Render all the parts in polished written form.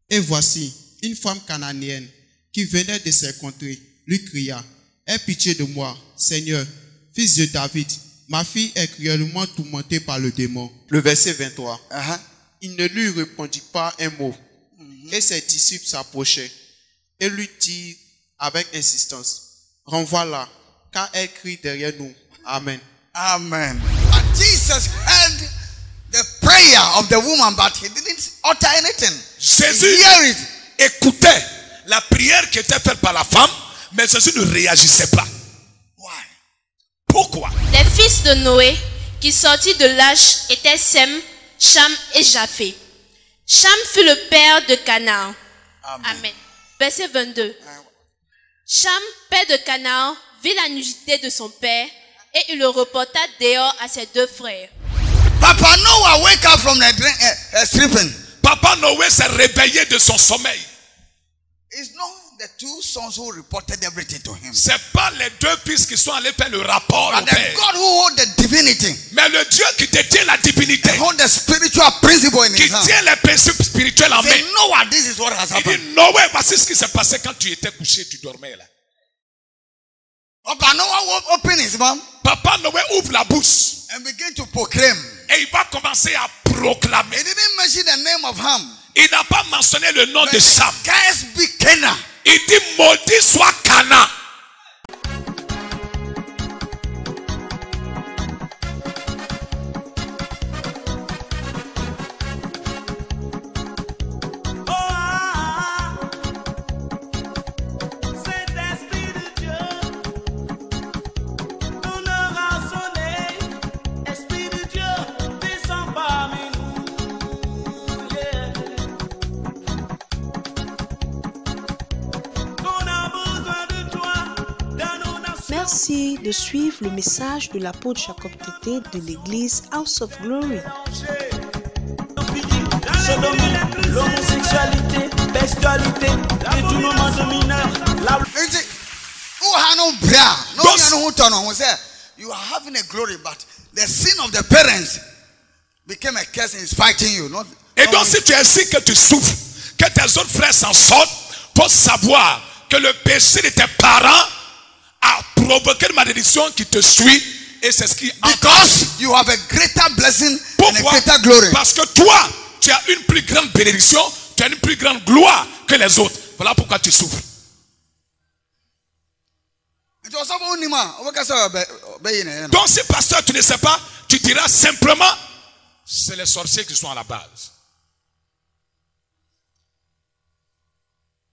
Et voici, une femme cananéenne qui venait de ses contrées lui cria, « Aie pitié de moi, Seigneur, fils de David, ma fille est cruellement tourmentée par le démon. » Le verset 23. Il ne lui répondit pas un mot. Et ses disciples s'approchaient et lui dirent avec insistance, « Renvoie-la, car elle crie derrière nous. » Amen. Amen. But Jesus heard the prayer of the woman, but he didn't utter anything. Jésus écoutait la prière qui était faite par la femme, mais Jésus ne réagissait pas. Why? Pourquoi? Les fils de Noé qui sortirent de l'âge étaient Sem, Cham et Japheth. Cham fut le père de Canaan. Amen. Verset 22. Cham, père de Canaan, vit la nudité de son père et il le reporta dehors à ses deux frères. Papa Noah wake up from the sleeping. Papa Noé s'est réveillé de son sommeil. It's not the two sons who reported everything to him. C'est pas les deux fils qui sont allés faire le rapport au But the père. God who holds the divinity, Mais le Dieu qui détient la divinité, hold the spiritual principle in qui his hand. tient les principes spirituels en main. Say, Noah, this is what has Il dit, happened. Noé, voici ce qui s'est passé quand tu étais couché, tu dormais là. Papa Noah open his mouth Papa Noé ouvre la bouche and begin to proclaim. et il va commencer à proclamer. He didn't mention the name of Ham. Il n'a pas mentionné le nom de Sam. Cursed be Canaan. Il dit, maudit soit Canaan. Merci de suivre le message de l'apôtre Jacob Tété de l'église House of Glory. Sodomie, l'homosexualité, bestialité, détournement de mineurs. You are having a glory, but the sin of the parents became a curse and is fighting you. Et donc, si tu es ainsi que tu souffres, que tes autres frères s'en sortent, faut savoir que le péché de tes parents a provoqué une malédiction qui te suit, et c'est ce qui because you have a greater blessing and a Pourquoi? greater glory. Parce que toi, tu as une plus grande bénédiction, tu as une plus grande gloire que les autres. Voilà pourquoi tu souffres. Donc si pasteur tu ne sais pas, tu diras simplement, c'est les sorciers qui sont à la base.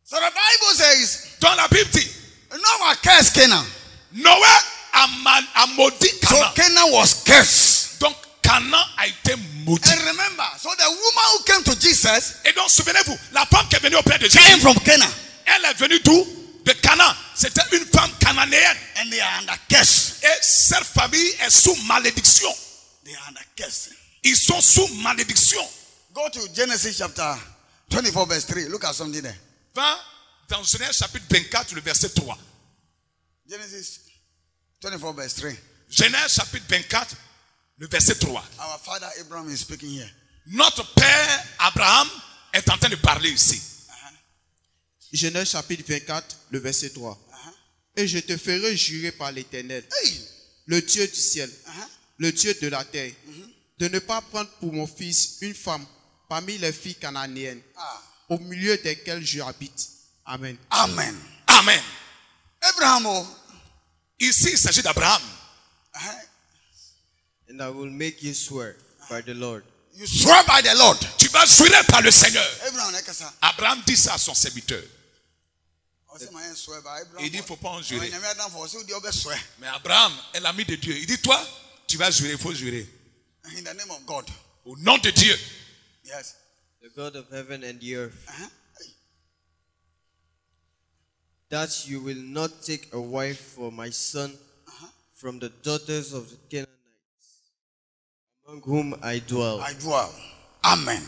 So the Bible says, Dans la Bible dit, Noah cursed Canaan. Noé a maudit So Canaan. Canaan was cursed. Donc Canaan a été maudit. And remember, so the woman who came to Jesus Et donc souvenez-vous, la femme qui est venue auprès de came Jésus, from Canaan. elle est venue d'où? De Canaan. C'était une femme cananéenne. And they are under curse. Et cette famille est sous malédiction. They are under curse. Ils sont sous malédiction. Go to Genesis chapter 24 verse 3. Look at something there. Va dans Genèse chapitre 24, le verset 3. Genesis 24 verse 3. Genèse chapitre 24, le verset 3. Our father Abraham is speaking here. Notre père Abraham est en train de parler ici. Genèse chapitre 24, le verset 3. Et je te ferai jurer par l'Éternel, le Dieu du ciel, le Dieu de la terre, de ne pas prendre pour mon fils une femme parmi les filles cananéennes, au milieu desquelles je habite. Amen. Amen. Amen. Abraham, oh, Ici, il s'agit d'Abraham. And I will make you swear by the Lord. you swear by the Lord. Tu vas jurer par le Seigneur. Abraham, like I said, Abraham dit ça à son serviteur. I say, "My swear by Abraham." Il dit, il ne faut pas en jurer. Swear Mais Abraham est l'ami de Dieu. Il dit, toi, tu vas jurer, il faut jurer. in the name of God. Au nom de Dieu. Yes. The God of heaven and the earth. That you will not take a wife for my son from the daughters of the Canaanites, among whom I dwell. I dwell. Amen.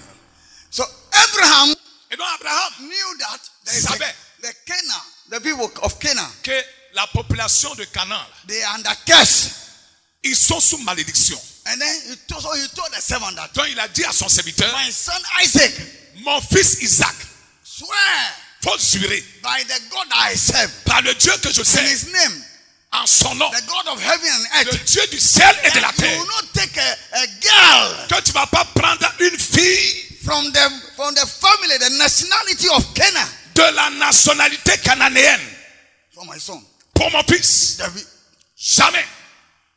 So Abraham Et donc Abraham knew that there is savait the Canaan, the people of Canaan, que la population de Canaan, they are under curse. ils sont sous malédiction. And then he told the servant that Donc il a dit à son serviteur, my son Isaac mon fils Isaac swear faut jurer by the God I serve, par le Dieu que je in sais, his name, en son nom, the God of heaven and le earth, Dieu du ciel et de la that you terre, will not take a girl que tu vas pas prendre une fille from the family, the nationality of Canaan, de la nationalité cananéenne for my son. pour mon fils. David. Jamais.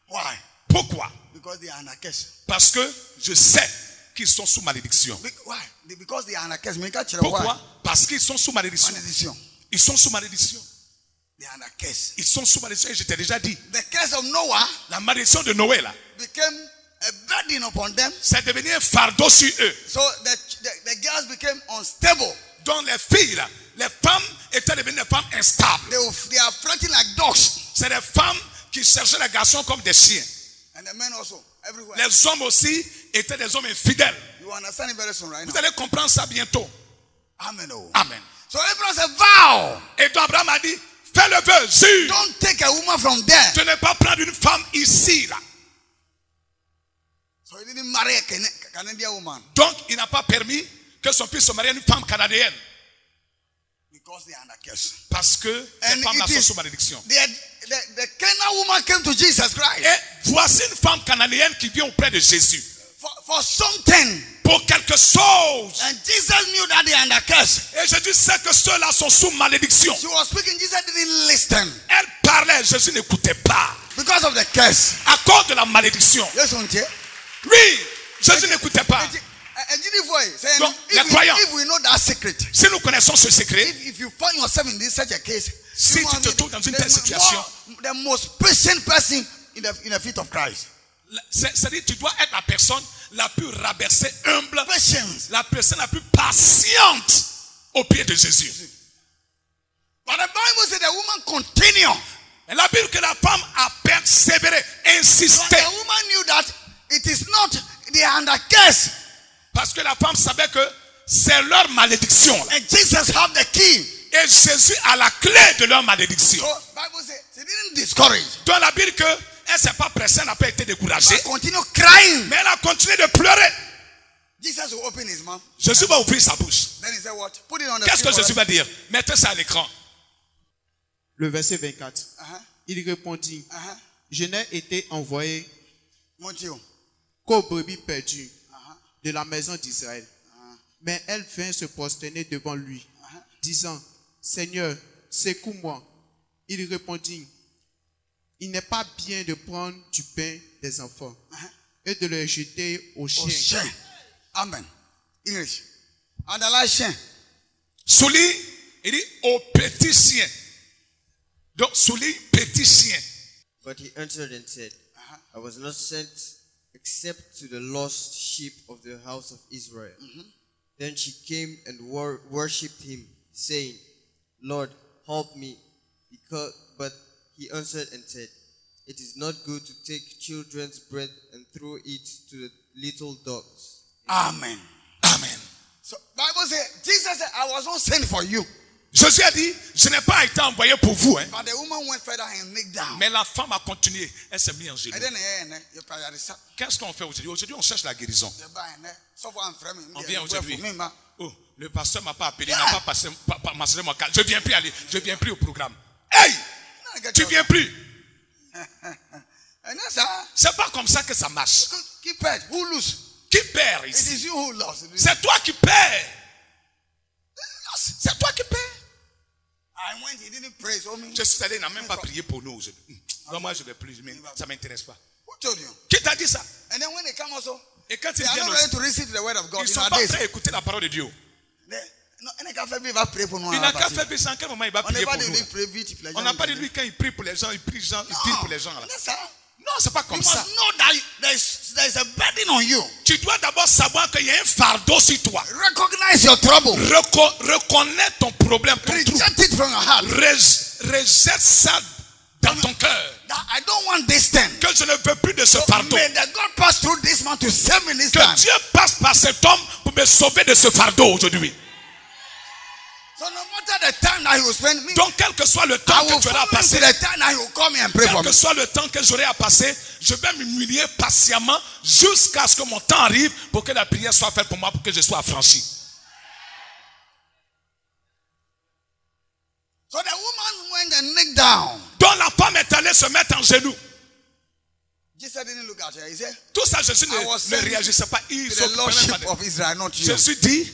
Why? Pourquoi? Because they are under curse. Parce que je sais qu'ils sont sous malédiction. Why? Because they are under curse. Pourquoi? Parce qu'ils sont sous malédiction. Malédiction. Ils sont sous malédiction. They are under curse. Ils sont sous malédiction. Et je t'ai déjà dit. The curse of Noah La malédiction de Noé là, became a burden upon them. c'est devenu un fardeau sur eux. So the girls became unstable. Donc les filles là, les femmes étaient devenues des femmes instables. They are fighting like dogs. C'est des femmes qui cherchaient les garçons comme des chiens. And the men also, everywhere. Les hommes aussi étaient des hommes infidèles. You understand it very soon, right Vous now? allez comprendre ça bientôt. Amen. Oh. Amen. So Abraham said, vow. Et donc Abraham a dit, fais le vœu, jure Don't take a woman from there. de ne pas prendre une femme ici là. So he didn't marry a Canadian woman. Donc il n'a pas permis que son fils se marie à une femme canadienne. Because they are under curse. Parce que ces And femmes-là it sont is sous malédiction. the Canaan woman came to Jesus Christ. Et voici une femme cananéenne qui vient auprès de Jésus. For something. Pour quelque chose. And Jesus knew that they are under curse. Et Jésus sait que ceux-là sont sous malédiction. She was speaking, Jesus didn't listen. Elle parlait, Jésus n'écoutait pas. Because of the curse. À cause de la malédiction. Yes, on tient. Oui, Jésus n'écoutait pas. Donc, les croyants, if we know that secret, si nous connaissons ce secret, if you find yourself in such a case, si tu te trouves dans une telle situation, the most patient person in the feet of Christ. C'est-à-dire tu dois être la personne la plus rabaissée, humble, Patience. la personne la plus patiente au pied de Jésus. But the Bible said the woman continued. Et la Bible que la femme a persévéré, insisté. The woman knew that it is not they are under curse. Parce que la femme savait que c'est leur malédiction. And Jesus had the key. Et Jésus a la clé de leur malédiction. So Bible says she didn't discourage. Dans la Bible que elle s'est pas pressée, elle n'a pas été découragée. She continued crying. Mais elle a continué de pleurer. Jesus will open his mouth. Jésus va ouvrir sa bouche. Then he said what? Put it on the Qu'est-ce que screen Jésus va dire? Mettez ça à l'écran. Le verset 24. Il répondit, je n'ai été envoyé qu'aux brebis perdues de la maison d'Israël. Mais elle vint se prosterner devant lui, disant, Seigneur, secoue-moi. Il répondit, il n'est pas bien de prendre du pain des enfants et de le jeter aux chiens. Amen. English. Underline chien. Souligne, il dit aux petits chiens. Donc, souligne petit chien. But he answered and said, I was not sent except to the lost sheep of the house of Israel. Then she came and worshipped him, saying, Lord, help me. But he answered and said, it is not good to take children's bread and throw it to the little dogs. Amen. Amen. So Bible says, Jesus said, I was not sent for you. Jésus a dit, je n'ai pas été envoyé pour vous. Hein. But the woman went further and knelt down. Mais la femme a continué. Elle s'est mise en genoux. And then Qu'est-ce qu'on fait aujourd'hui? Aujourd'hui, on cherche la guérison. On vient aujourd'hui. Oh, le pasteur m'a pas appelé, il n'a pas passé mon cas. Je viens plus aller. Je viens plus au programme. Hey! Tu viens plus. C'est pas comme ça que ça marche. Qui perd? Who lose? Qui perd ici? It is you who lost. C'est toi qui perds. C'est toi qui perds. I went, he didn't pray, so me. Je suis allé, il n'a même pas prié pour nous aujourd'hui. Non, moi je ne vais plus, mais ça ne m'intéresse pas. Who told you? Qui t'a dit ça? And then when they come also, Et quand they ils are viennent not aussi, ready to receive the word of God. ils ne sont pas prêts à écouter la parole de Dieu. Il n'a qu'à faire vite, en quel moment il va prier pour nous? On n'a pas dit lui quand il prie pour les gens, il prie pour les gens. Là. Non, c'est pas comme ça. There is a burden on you. Tu dois d'abord savoir qu'il y a un fardeau sur toi. Recognize your trouble. Reconnais ton problème, ton Reject it from your heart. Rejette ça dans ton cœur. I don't want this thing. Que je ne veux plus de ce fardeau. May the God pass through this man to save me this que time. Dieu passe par cet homme pour me sauver de ce fardeau aujourd'hui. So no matter the time that he will spend me, donc quel que soit le temps que tu auras à passer, the time that he will call me and pray for me. Quel que soit le temps que j'aurai à passer, je vais m'humilier patiemment jusqu'à ce que mon temps arrive pour que la prière soit faite pour moi, pour que je sois affranchi. So no matter the time that he will spend me, the time that he will call me and pray for me. Quel que soit le temps que tu auras à passer, je vais m'humilier patiemment jusqu'à ce que mon temps arrive pour que la prière soit faite pour moi, pour que je sois affranchi. 'Le verset 25. Il répondit, je n'ai été envoyé down. dont la femme est allée se mettre en genoux. Jesus didn't look at her. He said, Tout ça, Jésus ne réagissait pas. Il to the lordship of Israel, not you. Jésus dit,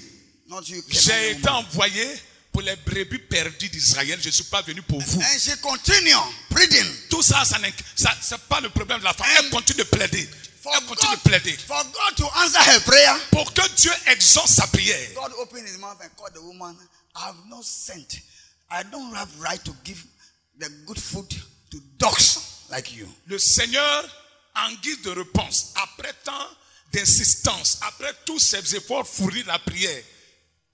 Not you. j'ai été envoyé pour les brebis perdues d'Israël. Je ne suis pas venu pour vous. And she continued pleading. Tout ça, c'est pas le problème de la femme. Elle continue de plaider. Elle continue de plaider. For God to answer her prayer, Pour que Dieu exauce sa prière. God opened his mouth and called the woman, I have not sent. I don't have right to give the good food to dogs like you. Le Seigneur, en guise de réponse, après tant d'insistance, après tous ces efforts fournis de la prière,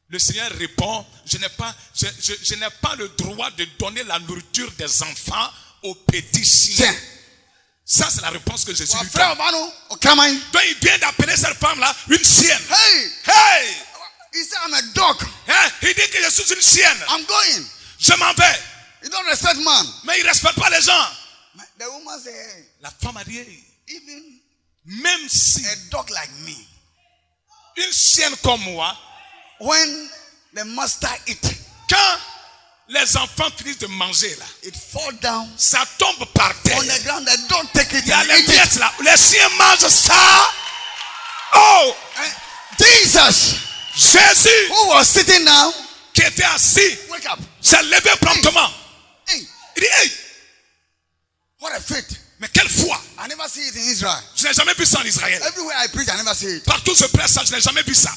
le Seigneur répond, je n'ai pas le droit de donner la nourriture des enfants aux petits chiens. Ça, c'est la réponse que Jésus lui donne. Donc, il vient d'appeler cette femme-là une chienne. Hey! Hey! He said, I'm a dog. Il dit que je suis une chienne. I'm going. Je m'en vais. You don't respect man. Mais il ne respecte pas les gens. The woman said, hey, La femme a dit, hey, even même si a dog like me, une chienne comme moi, when the master eat, quand les enfants finissent de manger là, it fall down ça tombe par terre. on the ground. They don't take it Il y a and les eat miettes it. là. Les chiens mangent ça. Oh! Jesus, Jésus, who was sitting down, qui était assis, wake up. s'est levé promptement. Hey, Il dit, hey, what a faith. mais quelle foi! I never see it in Israel. Je n'ai jamais vu ça en Israël. Everywhere I preach, I never see it. Partout je prêche ça, je n'ai jamais vu ça.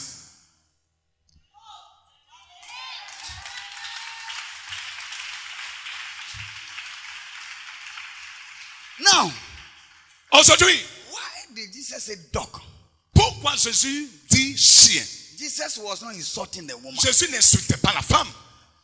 Now, Aujourd'hui, why did Jesus say dog? pourquoi Jésus dit chien? Jesus was not insulting the woman. Jésus n'insultait pas la femme.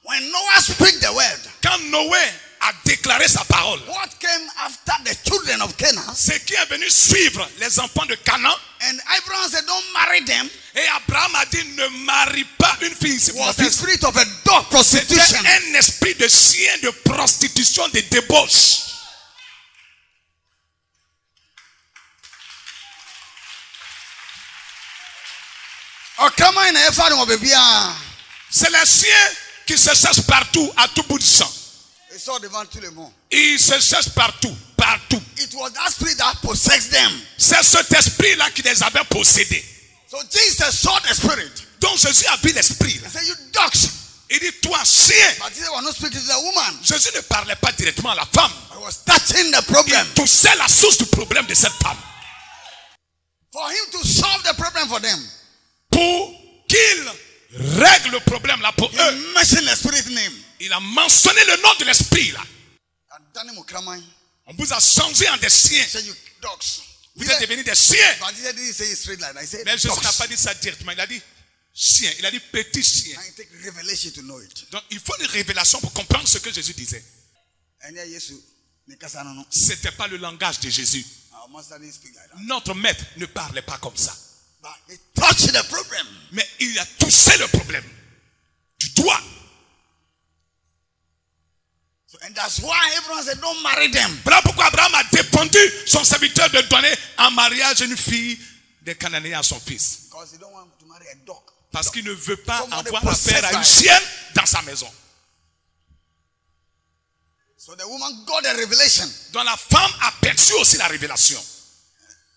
When Noah spoke the word, Quand Noé a déclaré sa parole, what came after the children of Canaan? c'est qui est venu suivre les enfants de Canaan. And Abraham said, don't marry them. Et Abraham a dit, ne marie pas une fille. C'est Was the spirit of a dog prostitution. un esprit de chien, de prostitution, de débauche. C'est les chiens qui se cherchent partout, à tout bout de champ. Ils se cherchent partout, partout. It was that spirit that possessed them. C'est cet esprit-là qui les avait possédés. So Jesus saw the spirit. Donc Jésus a vu l'esprit. He said, you dogs. Il dit, toi, chien. But Jesus was not speaking to the woman. Jésus ne parlait pas directement à la femme. He was touching the problem. Il touchait la source du problème de cette femme. For him to solve the problem for them. Pour qu'il règle le problème là pour eux. He mentioned the spirit name. Il a mentionné le nom de l'esprit là. On vous a changé en des chiens. Vous êtes devenus des chiens. Mais Jésus n'a pas dit ça directement. Il a dit chien. Il a dit petit chien. Donc il faut une révélation pour comprendre ce que Jésus disait. Ce n'était pas le langage de Jésus. Notre maître ne parlait pas comme ça. Mais il a touché le problème. Du doigt. And that's why Abraham said, don't marry them. Voilà pourquoi Abraham a dépendu son serviteur de donner en mariage une fille des Cananéens à son fils. Because he don't want to marry a dog. Parce qu'il ne veut pas avoir affaire à une chienne dans sa maison. So the woman got a revelation. Donc la femme a perçu aussi la révélation.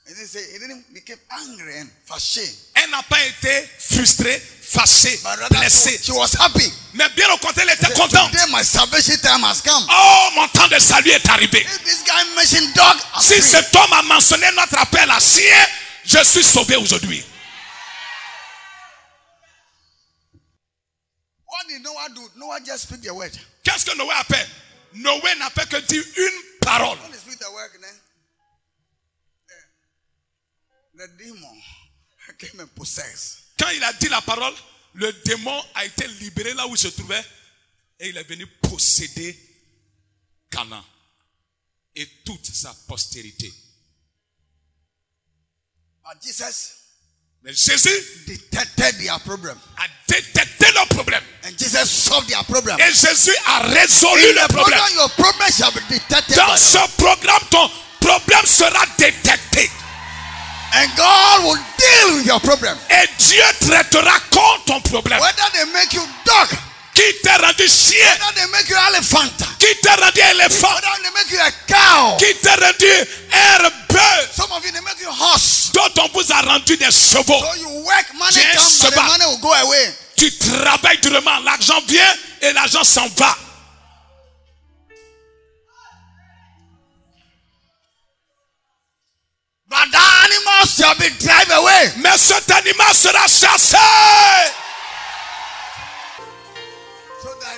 He didn't become angry and fâché. Elle n'a pas été frustrée, fâchée, blessée. She was happy. Mais bien au contraire, elle était contente. Today my salvation time has come. Oh, mon temps de salut est arrivé. If this guy mentioned dog, si cet homme a mentionné notre appel à chien, je suis sauvé aujourd'hui. What did Noah do? Noah just speak the word. Qu'est-ce que Noé a fait? Noé n'a fait que dire une parole. When he speak the word, the demon came and possessed. Quand il a dit la parole, le démon a été libéré là où il se trouvait et il est venu posséder Canaan et toute sa postérité. But Jesus, mais Jésus detected their problem. A détecté leur problème. And Jesus solved their problem. Et Jésus a résolu le problème. Your problem shall be detected. Dans ce programme, ton problème sera détecté. And God will deal with your problem. Et Dieu traitera contre ton problème. Whether they make you dog, qu'il Qui t'a rendu chien? Whether they make you elephant. Qui t'a rendu éléphant? Whether they make you a cow. Qui t'a rendu un bœuf? Some of you, they make you horse. D'autres, on vous a rendu des chevaux. So you work, money J'ai un comes, but the cheval. money will go away. Tu travailles durement, l'argent vient et l'argent s'en va. But the animals shall be driven away. Mais cet animal sera chassé. So that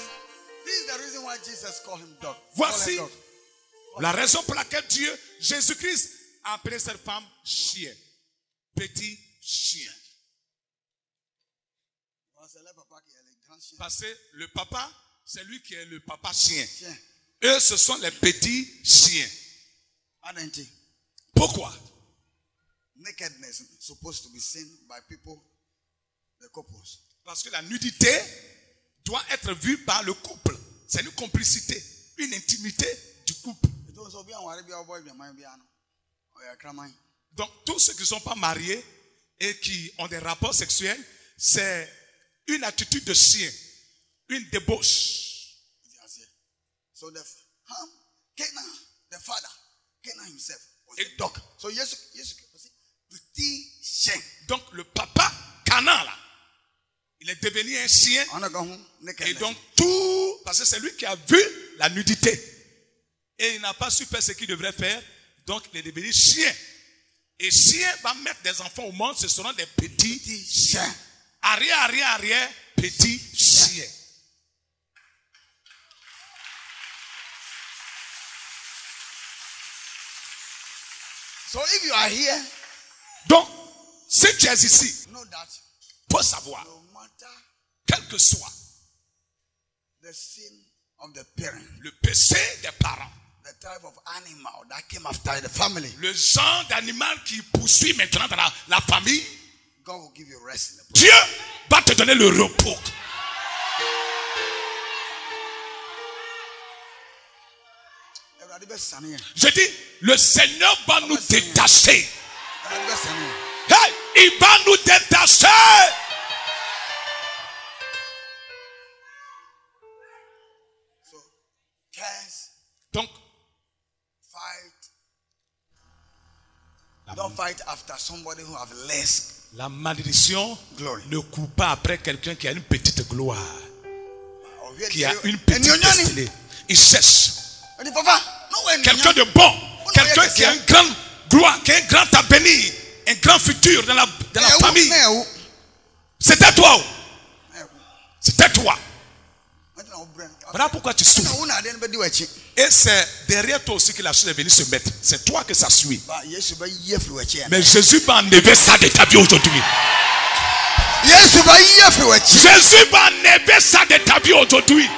this is the reason why Jesus called him dog. Voici la raison pour laquelle Dieu, Jésus-Christ, a appelé cette femme chien. Petit chien. Parce que le papa, c'est lui qui est le papa chien. Eux, ce sont les petits chiens. Pourquoi? Nakedness is supposed to be seen by people, the couples. Parce que la nudité doit être vue par le couple. C'est une complicité, une intimité du couple. Donc, tous ceux qui ne sont pas mariés et qui ont des rapports sexuels, c'est une attitude de chien, une débauche. So the father, Canaan himself, was a dog. So yes, petit chien. Donc le papa Canaan là, il est devenu un chien. Et donc tout, parce que c'est lui qui a vu la nudité. Et il n'a pas su faire ce qu'il devrait faire. Donc il est devenu chien. Et chien va mettre des enfants au monde, ce seront des petits chiens. Arrière, petits chiens. So if you are here, donc, si tu es ici, know that pour savoir, no matter quel que soit the sin of the parent, le péché des parents, the type of animal that came after the family, le genre d'animal qui poursuit maintenant dans la famille, God will give you rest in the Dieu va te donner le repos. Je dis, le Seigneur va nous détacher. Hey, il va nous détacher. Donc, don't fight after somebody who have less. La malédiction Glory. ne court pas après quelqu'un qui a une petite gloire, qui a une petite destinée. Il cherche quelqu'un de bon, quelqu'un qui a une grande gloire, qui a un grand avenir, un grand futur dans la famille. C'était toi. C'était toi. Voilà pourquoi tu souffres. Et c'est derrière toi aussi que la chose est venue se mettre. C'est toi que ça suit. Mais Jésus va enlever ça de ta vie aujourd'hui. Jésus va enlever ça de ta vie aujourd'hui.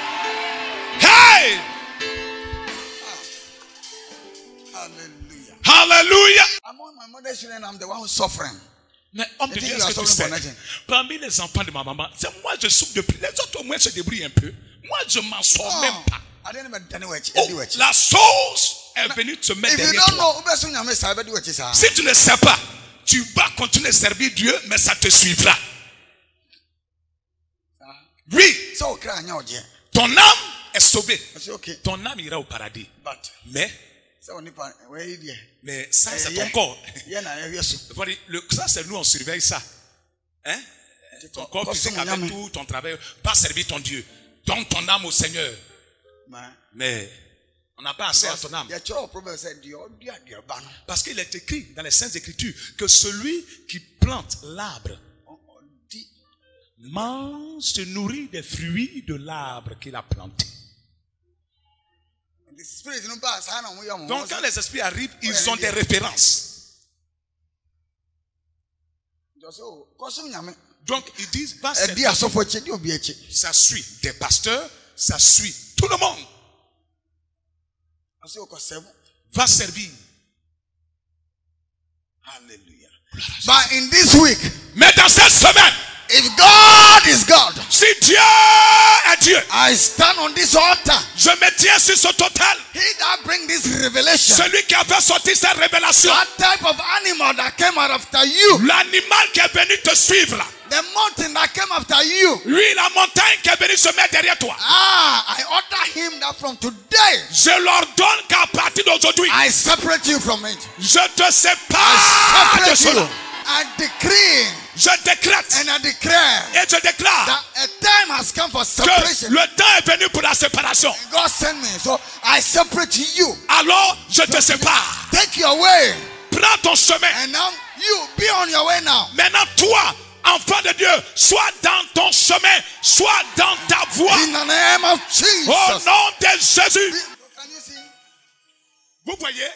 Hey! Hallelujah. Among my mother's children, I'm the one who's suffering. Mais homme de Dieu, est-ce que tu sais? Parmi les enfants de ma maman, c'est moi je souffre depuis. Les autres au moins se débrouillent un peu. Moi je m'en sors même pas. Oh, la chose est venue te mettre derrière toi. Si tu ne sais pas, tu vas continuer à servir Dieu, mais ça te suivra. Oui, ton âme est sauvée. Ton âme ira au paradis. Mais ça c'est ton corps. Ça c'est nous, on surveille ça. Hein? Ton corps physique avec tout ton travail va servir ton Dieu. Donne ton âme au Seigneur. Mais on n'a pas assez à ton âme. Parce qu'il est écrit dans les Saintes Écritures que celui qui plante l'arbre mange, se nourrit des fruits de l'arbre qu'il a planté. Donc quand les esprits arrivent, ils ont des références. Donc ils disent, ça suit des pasteurs, ça suit tout le monde. Va servir. Hallelujah. But in this week, mais dans cette semaine, if God is God, si Dieu est Dieu, I stand on this altar. Je me tiens sur ce total. He that bring this revelation. Celui qui a fait sortir cette révélation. That type of animal that came out after you. L'animal qui est venu te suivre là. The mountain that came after you. Oui, la montagne qui est venue se mettre derrière toi. I order him that from today. Je l'ordonne qu'à partir d'aujourd'hui, I separate you from it. je te sépare de cela. I decree. Je décrète And I declare. et je déclare That a time has come for separation. que le temps est venu pour la séparation. God sent me, so I separate you. Alors, je te sépare. Take your way. Prends ton chemin. And now you be on your way now. Maintenant, toi, enfant de Dieu, sois dans ton chemin, sois dans ta voie. In the name of Jesus. Au nom de Jésus. Can you see? Vous voyez?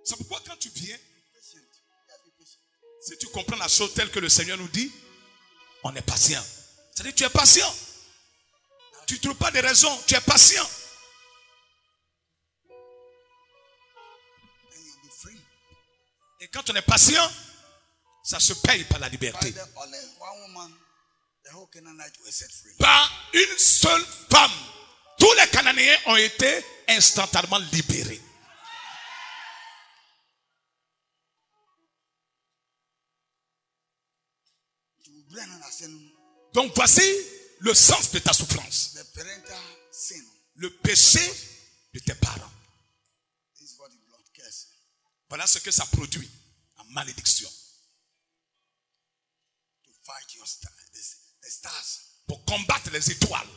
C'est pourquoi quand tu viens, si tu comprends la chose telle que le Seigneur nous dit, on est patient. C'est-à-dire que tu es patient. Tu ne trouves pas de raison, tu es patient. Et quand on est patient, ça se paye par la liberté. Par une seule femme, tous les Cananéens ont été instantanément libérés. Donc voici le sens de ta souffrance. Le péché de tes parents. Voilà ce que ça produit en malédiction. Pour combattre les étoiles.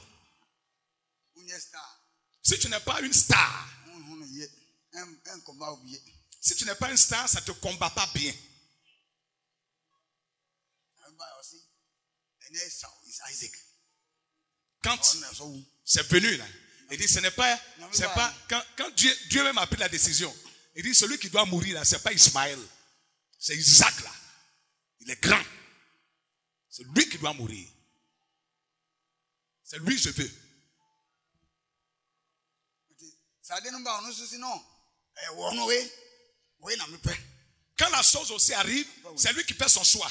Si tu n'es pas une star, si tu n'es pas une star, ça ne te combat pas bien. Quand c'est venu là, il dit ce n'est pas, quand Dieu même a pris la décision, il dit celui qui doit mourir là, ce n'est pas Ismaël, c'est Isaac là. Il est grand. C'est lui qui doit mourir. C'est lui je veux. Quand la chose aussi arrive, c'est lui qui fait son choix.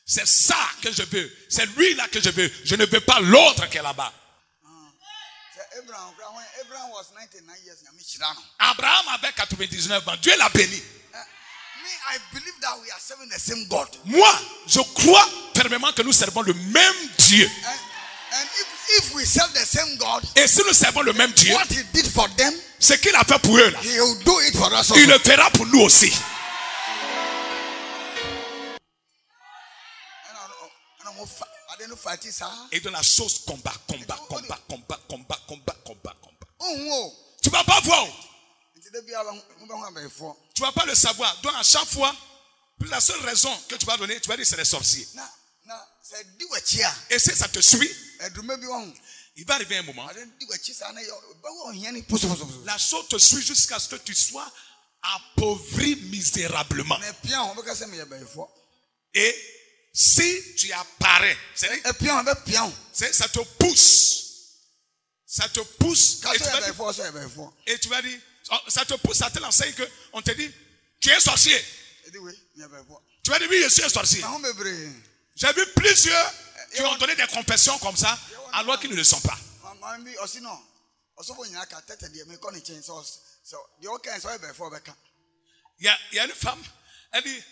C'est ça que je veux. C'est lui là que je veux. Je ne veux pas l'autre qui est là-bas. Abraham avait 99 ans. Dieu l'a béni. Moi, je crois fermement que nous servons le même Dieu. Et si nous servons le même Dieu, ce qu'il a fait pour eux là, il le fera pour nous aussi. Et dans la chose combat. Tu ne vas pas voir. Tu ne vas pas le savoir. Donc à chaque fois, la seule raison que tu vas donner, tu vas dire c'est les sorciers. Et si ça te suit, il va arriver un moment. La chose te suit jusqu'à ce que tu sois appauvri misérablement. Et si tu apparais, ça te pousse. Ça te pousse. Et tu vas dire, ça te pousse à te lancer qu'on te dit, tu es sorcier. Tu vas dire, oui, je suis un sorcier. J'ai vu plusieurs qui ont donné des confessions comme ça, alors qu'ils ne le sont pas. Il y a une femme, elle dit,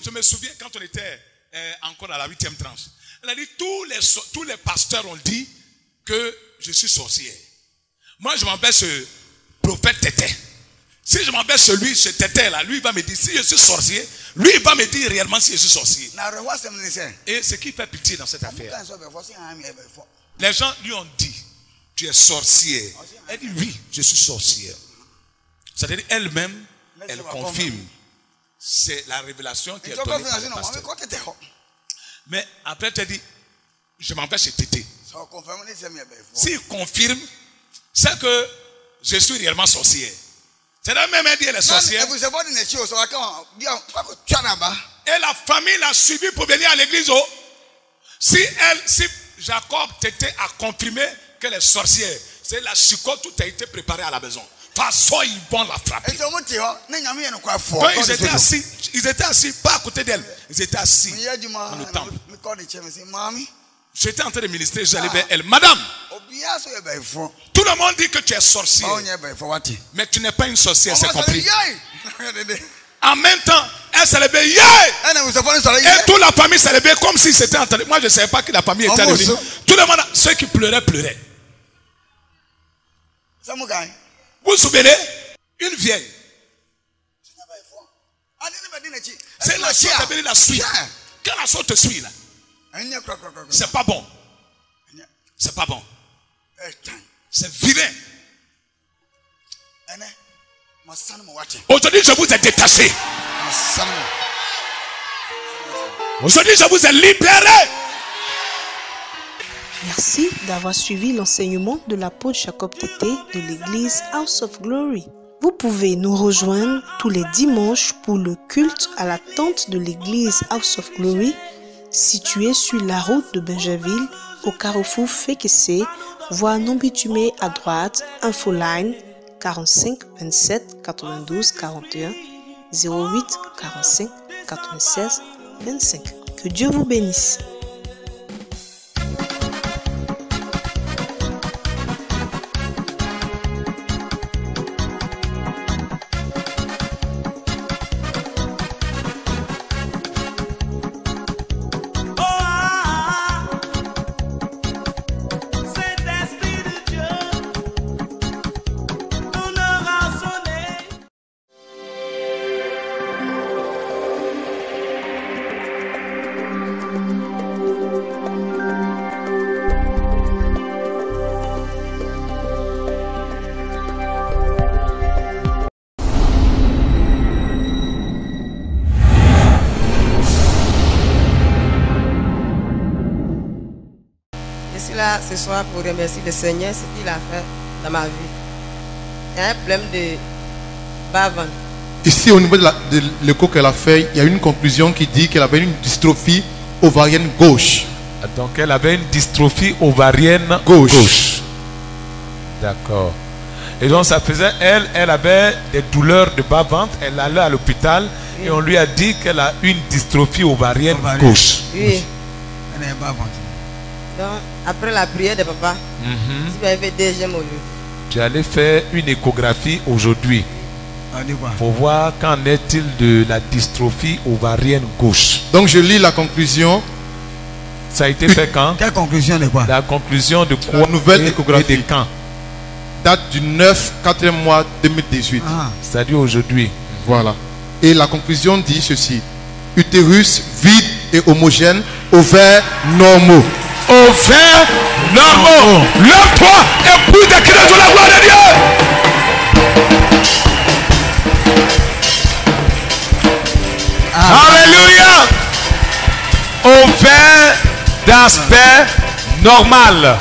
je me souviens quand on était encore à la 8e tranche. Elle a dit, tous les pasteurs ont dit que je suis sorcière. Moi, je m'appelle ce prophète Tété. Si je m'appelle celui, ce Tété là, lui il va me dire si je suis sorcier, lui il va me dire réellement si je suis sorcier. Et ce qui fait pitié dans cette affaire, les gens lui ont dit, tu es sorcière. Elle dit oui, je suis sorcière. C'est-à-dire elle-même, elle confirme. C'est la révélation qui est donnée par le pasteur. Mais après tu as dit, je m'en vais chez Tété. S'il confirme, c'est que je suis réellement sorcière. C'est la même idée, les sorcières. Et la famille l'a suivi pour venir à l'église. Si Jacob Tété a confirmé qu'elle est sorcière, c'est la chicote, tout a été préparé à la maison. De toute façon, ils vont la frapper. Donc, ils étaient assis, pas à côté d'elle. Ils étaient assis dans le temple. J'étais en train de ministrer, j'allais vers elle. Madame, tout le monde dit que tu es sorcière. Mais tu n'es pas une sorcière, c'est compris. En même temps, Elle célébrait, et toute la famille célébrait comme si c'était en train de... Moi, je ne savais pas que la famille était réunie. Tout le monde, ceux qui pleuraient, pleuraient. Vous vous souvenez? Une vieille. C'est la soeur qui la suit. Quand la soeur te suit là, c'est pas bon. C'est pas bon. C'est vilain. Aujourd'hui, je vous ai détaché. Aujourd'hui, je vous ai libéré. Merci d'avoir suivi l'enseignement de l'apôtre Jacob Tété de l'église House of Glory. Vous pouvez nous rejoindre tous les dimanches pour le culte à la tente de l'église House of Glory, située sur la route de Benjerville, au carrefour Fékessé, voie non-bitumée à droite, infoline 45 27 92 41 08 45 96 25. Que Dieu vous bénisse. Ce soir pour remercier le Seigneur ce qu'il a fait dans ma vie. Il y a un problème de bas-ventre. Ici, au niveau de l'écho qu'elle a fait, il y a une conclusion qui dit qu'elle avait une dystrophie ovarienne gauche. Donc, elle avait une dystrophie ovarienne gauche. D'accord. Et donc, ça faisait, elle avait des douleurs de bas-ventre. Elle allait à l'hôpital et on lui a dit qu'elle a une dystrophie ovarienne gauche. Oui. Donc, après la prière de papa, tu m'avais fait deuxième au lieu. Tu allais faire une échographie aujourd'hui pour voir qu'en est-il de la dystrophie ovarienne gauche. Donc je lis la conclusion. Ça a été fait quand? Quelle conclusion de quoi? La conclusion de quoi? La nouvelle échographie. Et de quand? Date du 9, 4e mois 2018. C'est-à-dire aujourd'hui. Voilà. Et la conclusion dit ceci: utérus vide et homogène, ovaires normaux. Ovaires normaux. Lève-toi et pousse des cris de la gloire de Dieu. Alléluia. Ovaires d'aspect normal.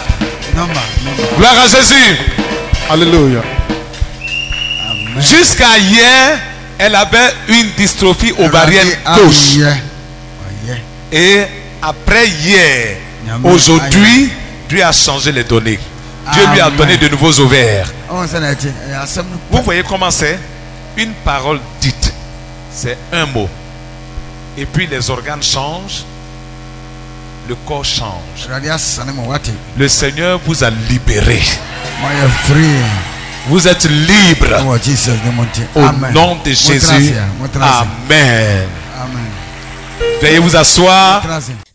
Gloire à Jésus. Alléluia. Jusqu'à hier, elle avait une dystrophie ovarienne gauche. Et après hier, aujourd'hui, Dieu a changé les données. Dieu lui a donné de nouveaux ovaires. Vous voyez comment c'est? Une parole dite, c'est un mot. Et puis les organes changent, le corps change. Le Seigneur vous a libéré. Vous êtes libre. Au nom de Jésus. Amen. Veuillez vous asseoir.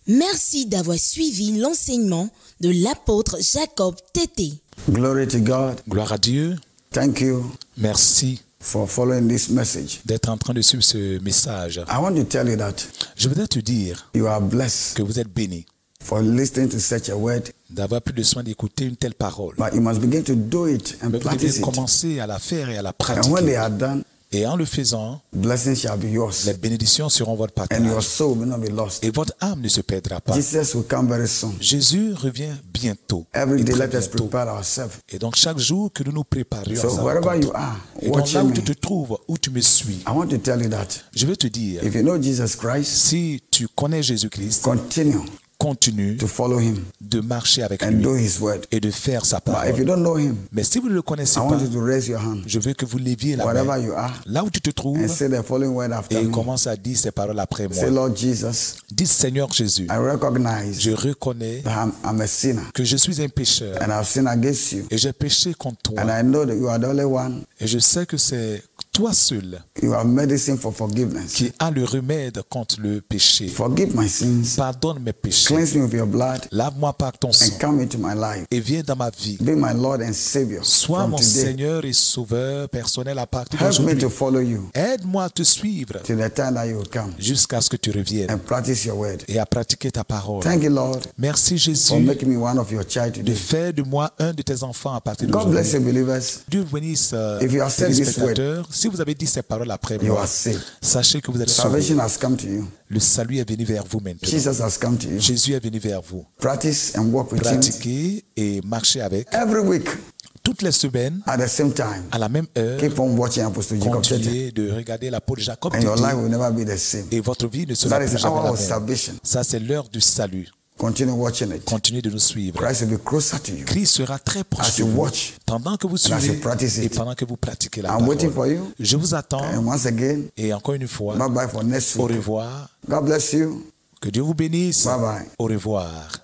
Merci d'avoir suivi l'enseignement de l'apôtre Jacob Tété. Glory to God. Gloire à Dieu. Thank you. Merci for following this message. D'être en train de suivre ce message. I want to tell you that je voudrais te dire you are blessed que vous êtes béni for listening to such a word. D'avoir pris le soin d'écouter une telle parole. But you must begin to do it and practice it. Commencer à la faire et à la pratiquer. And when they are done, et en le faisant, blessings shall be yours. Les bénédictions seront votre partage. And your soul will not be lost. Et votre âme ne se perdra pas. Jesus will come very soon. Jésus revient bientôt. Every day, let us prepare ourselves. Et donc chaque jour que nous nous préparions. So wherever you are, et donc là où tu te trouves, où tu me suis, I want to tell you that. Je veux te dire. If you know Jesus Christ, si tu connais Jésus-Christ, continue to follow him, de marcher avec and lui do his word. Et de faire sa parole. But if you don't know him, mais si vous ne le connaissez I pas, want you to raise your hand. Je veux que vous leviez la Wherever main you are, là où tu te trouves and say the following word after et me. commence à dire ces paroles après moi. Say, Lord Jesus, dis Seigneur Jésus, I recognize je reconnais that I'm a sinner, que je suis un pécheur and I've sinned against you, et j'ai péché contre toi and I know that you are the only one et je sais que c'est toi seul, you are medicine for forgiveness. qui as le remède contre le péché. Forgive my sins. Pardonne mes péchés. Cleanse me with your blood. Lave-moi par ton sang. And come into my life. Et viens dans ma vie. Be my Lord and Savior. Sois mon today. Seigneur et Sauveur personnel à partir Help me d'aujourd'hui. to follow you. Aide-moi à te suivre till the time that you will come. Jusqu'à ce que tu reviennes. And practice your word. Et à pratiquer ta parole. Thank you, Lord. Merci Jésus. For making me one of your child today. De faire de moi un de tes enfants à partir God d'aujourd'hui. bless you, believers. Dieu bénisse If you have said this word, si vous avez dit ces paroles après you moi, are saved. sachez que vous êtes Salvation sauvés. has come to you. Le salut est venu vers vous maintenant. Jesus has come to you. Jésus est venu vers vous. Practice and walk with Pratiquez et marchez avec. Every week. Toutes les semaines, at the same time, à la même heure, keep on watching Apostle Jacob Tete. continuez de regarder l'apôtre Jacob And your life will never be the same. Et votre vie ne sera That plus is jamais hour la of même. salvation. Ça, c'est l'heure du salut. Continue watching it. Continuez de nous suivre. Christ will be closer to you. Christ sera très proche As de you vous. watch, Pendant que vous and as suivez you practice et it. pendant que vous pratiquez la I'm parole. waiting for you. Je vous attends. And once again, et encore une fois, bye bye for next au week. revoir. God bless you. Que Dieu vous bénisse. Bye bye. Au revoir.